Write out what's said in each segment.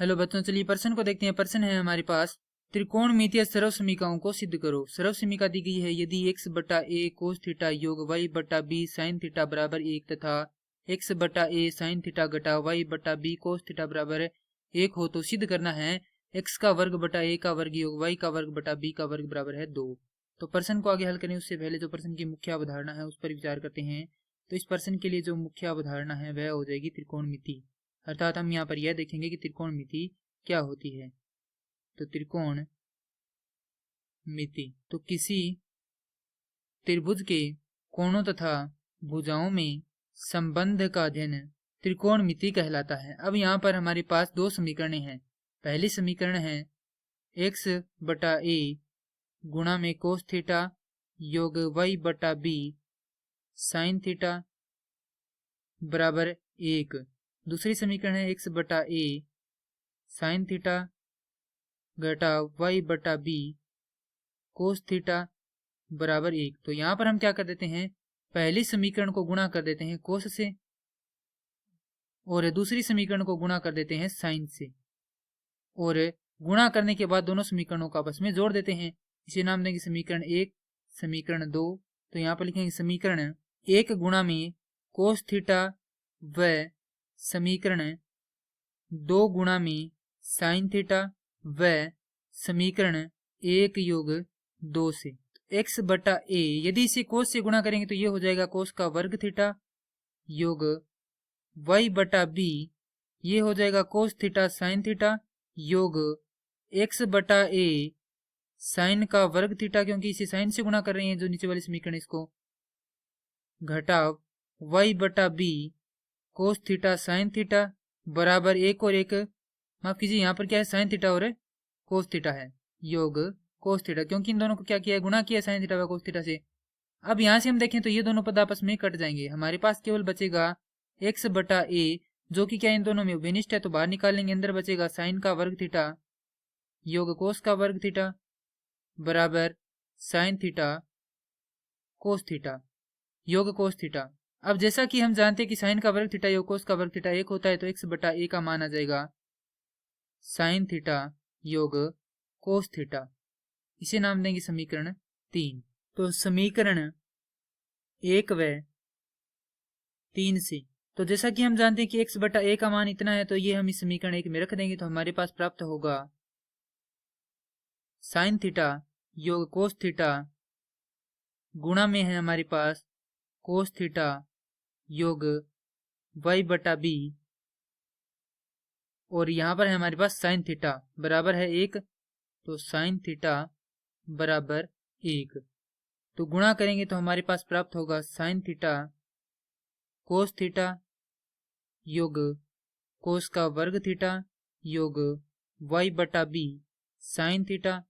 Hello बच्चों, चलिए प्रश्न को देखते हैं। प्रश्न है हमारे पास, त्रिकोणमितीय सरल समीकरणों को सिद्ध करो। सरल समीकरण दी गई है, यदि x बटा a कोस थीटा योग y बटा b साइन थीटा बराबर 1 तथा x बटा a साइन थीटा घटा y बटा b कोस थीटा बराबर 1 हो तो सिद्ध करना है x का वर्ग बटा a का वर्ग योग y का वर्ग बटा b का वर्ग बराबर है 2। तो प्रश्न को आगे हल करें उससे पहले जो प्रश्न की मुख्य अवधारणा है उस पर विचार करते हैं। तो इस प्रश्न के लिए जो मुख्य अवधारणा है वह हो जाएगी त्रिकोणमिति। अर्थात हम यहाँ पर यह देखेंगे कि त्रिकोणमिति क्या होती है। तो त्रिकोणमिति तो किसी त्रिभुज के कोणों तथा भुजाओं में संबंध का अध्ययन त्रिकोणमिति कहलाता है। अब यहाँ पर हमारे पास दो समीकरण हैं। पहली समीकरण है x बटा a गुणा में कोस थीटा योग y बटा b साइन थीटा बराबर 1। दूसरी समीकरण है x बटा a साइन थीटा घटा y बटा b कोस थीटा बराबर 1। तो यहाँ पर हम क्या कर देते हैं, पहली समीकरण को गुणा कर देते हैं कोस से और दूसरी समीकरण को गुणा कर देते हैं साइन से, और गुणा करने के बाद दोनों समीकरणों को आपस में जोड़ देते हैं। इसे नाम देंगे समीकरण 1, समीकरण 2। तो यहाँ पर लिखेंगे समीकरण 1 गुणा में कोस थीटा व समीकरण 2 गुणा में साइन थीटा व समीकरण 1 योग 2 से x बटा a, यदि इसे कोस से गुणा करेंगे तो ये हो जाएगा कोस का वर्ग थीटा योग y बटा b, ये हो जाएगा कोस थीटा साइन थीटा योग x बटा a साइन का वर्ग थीटा, क्योंकि इसे साइन से गुणा कर रहे हैं जो नीचे वाली समीकरण, इसको घटाव y बटा b cos theta sine theta बराबर 1 और 1, माफ कीजिए यहाँ पर क्या है, साइन थीटा और कोस थीटा है योग कोस थीटा, क्योंकि इन दोनों को क्या किया है, गुणा किया है साइन थीटा व कोस थीटा से। अब यहाँ से हम देखें तो ये दोनों पद आपस में कट जाएंगे। हमारे पास केवल बचेगा x बटा a जो कि क्या इन दोनों में विनिष्ट है, तो बाहर निकालेंगे। अंदर बचेगा साइन का वर्ग थीटा योग कोस का वर्ग थीटा बराबर साइन थीटा कोस थीटा योग कोस थीटा। अब जैसा कि हम जानते हैं कि साइन का वर्ग थीटा योग कोस का वर्ग थीटा 1 होता है, तो x बटा a का मान आ जाएगा साइन थीटा योग कोस थीटा। इसे नाम देंगे समीकरण 3। तो समीकरण 1 व 3 से, तो जैसा कि हम जानते हैं कि x बटा a का मान इतना है, तो ये हम इस समीकरण 1 में रख देंगे। तो हमारे पास प्राप्त होगा साइन थीटा योग कोस थीटा गुणा में है हमारे पास कोस थीटा योग y बटा b, और यहाँ पर है हमारे पास साइन थीटा बराबर है 1, तो साइन थीटा बराबर 1। तो गुणा करेंगे तो हमारे पास प्राप्त होगा साइन थीटा कोस थीटा योग कोस का वर्ग थीटा योग y बटा b साइन थीटा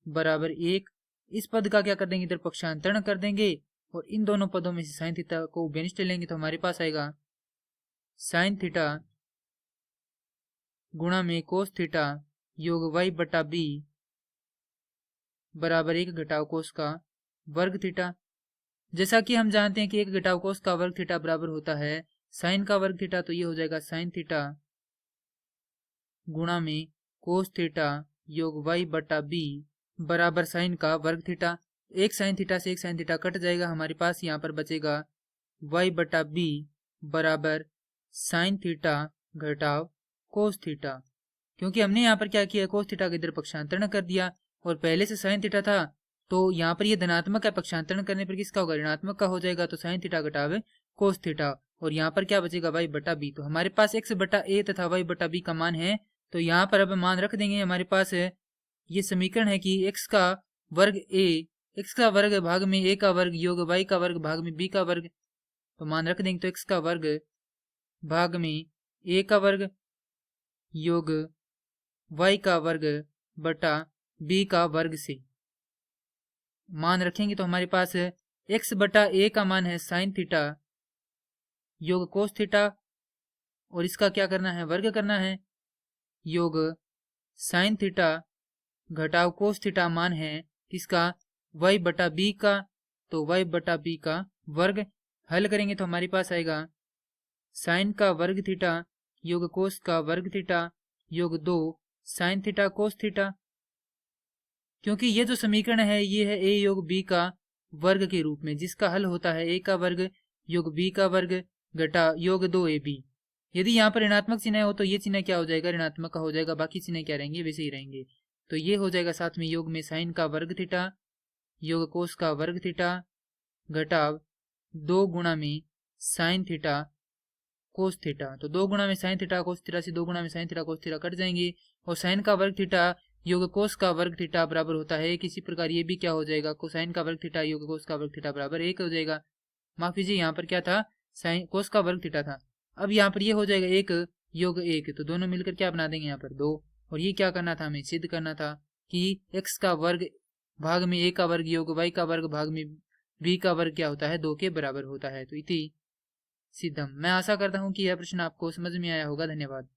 बराबर 1। इस पद का क्या कर देंगे, इधर पक्षांतरण कर देंगे और इन दोनों पदों में से साइन थीटा को व्यनिष्ठ लेंगे, तो हमारे पास आएगा साइन थीटा गुणा में कोस थीटा योग y बटा b बराबर 1 घटाव कोस का वर्ग थीटा। जैसा कि हम जानते हैं कि 1 घटाव कोस का वर्ग थीटा बराबर होता है साइन का वर्ग थीटा, तो ये हो जाएगा साइन थीटा गुणा में कोस थीटा योग y बटा b बराबर साइन का वर्ग थीटा। एक साइन थीटा से एक साइन थीटा कट जाएगा, हमारे पास यहाँ पर बचेगा y बटा b बराबर साइन थीटा घटाव कोस थीटा, क्योंकि हमने यहाँ पर क्या किया, कोस थीटा का इधर पक्षांतरण कर दिया और पहले से साइन थीटा था, तो यहाँ पर ये धनात्मक है, पक्षांतरण करने पर किसका होगा, ऋणात्मक का हो जाएगा। तो साइन थीटा घटाव कोस थीटा, और यहाँ पर क्या बचेगा y बटा b। तो हमारे पास x बटा a तथा y बटा b का मान है, तो यहाँ पर अब मान रख देंगे। हमारे पास ये समीकरण है कि x का वर्ग a, x का वर्ग भाग में a का वर्ग योग y का वर्ग भाग में b का वर्ग, तो मान रख देंगे। तो x का वर्ग भाग में a का वर्ग योग y का वर्ग बटा b का वर्ग से मान रखेंगे, तो हमारे पास x बटा a का मान है साइन थीटा योग कोस थीटा, और इसका क्या करना है, वर्ग करना है, योग साइन थीटा घटाव कोस थीटा मान है इसका y बटा b का, तो y बटा b का वर्ग। हल करेंगे तो हमारे पास आएगा साइन का वर्ग थीटा योग कोस का वर्ग थीटा योग 2 साइन थीटा कोस थीटा, क्योंकि ये जो समीकरण है ये है a योग b का वर्ग के रूप में, जिसका हल होता है a का वर्ग योग b का वर्ग घटा योग 2ab। यदि यहाँ पर ऋणात्मक चिन्ह हो तो ये चिन्ह क्या हो जाएगा, ऋणात्मक का हो जाएगा, बाकी चिन्ह क्या रहेंगे, वैसे ही रहेंगे। तो ये हो जाएगा साथ में योग में साइन का वर्ग थीटा योग कोस का वर्ग थीटा घटा 2 गुणा में साइन थीटा कोस थीटा। तो 2 गुणा में साइन थीटा कोस थीटा से 2 गुणा में sine theta cos theta cut जाएंगे, और साइन का वर्ग थीटा योग कोस का वर्ग थीटा बराबर होता है किसी प्रकार ये भी क्या हो जाएगा, कोसाइन का वर्ग थीटा योग कोस का वर्ग थीटा बराबर 1 हो जाएगा। माफ कीजिए, यहाँ पर क्या था, साइन कोस का वर्ग थीटा था। अब यहाँ पर ये हो जाएगा 1 योग 1, तो दोनों मिलकर क्या बना देंगे यहाँ पर 2। और ये क्या करना था, हमें सिद्ध करना था कि x का वर्ग भाग में a का वर्ग योग y का वर्ग भाग में b का वर्ग क्या होता है, 2 के बराबर होता है। तो इति सिद्धम। मैं आशा करता हूँ कि यह प्रश्न आपको समझ में आया होगा। धन्यवाद।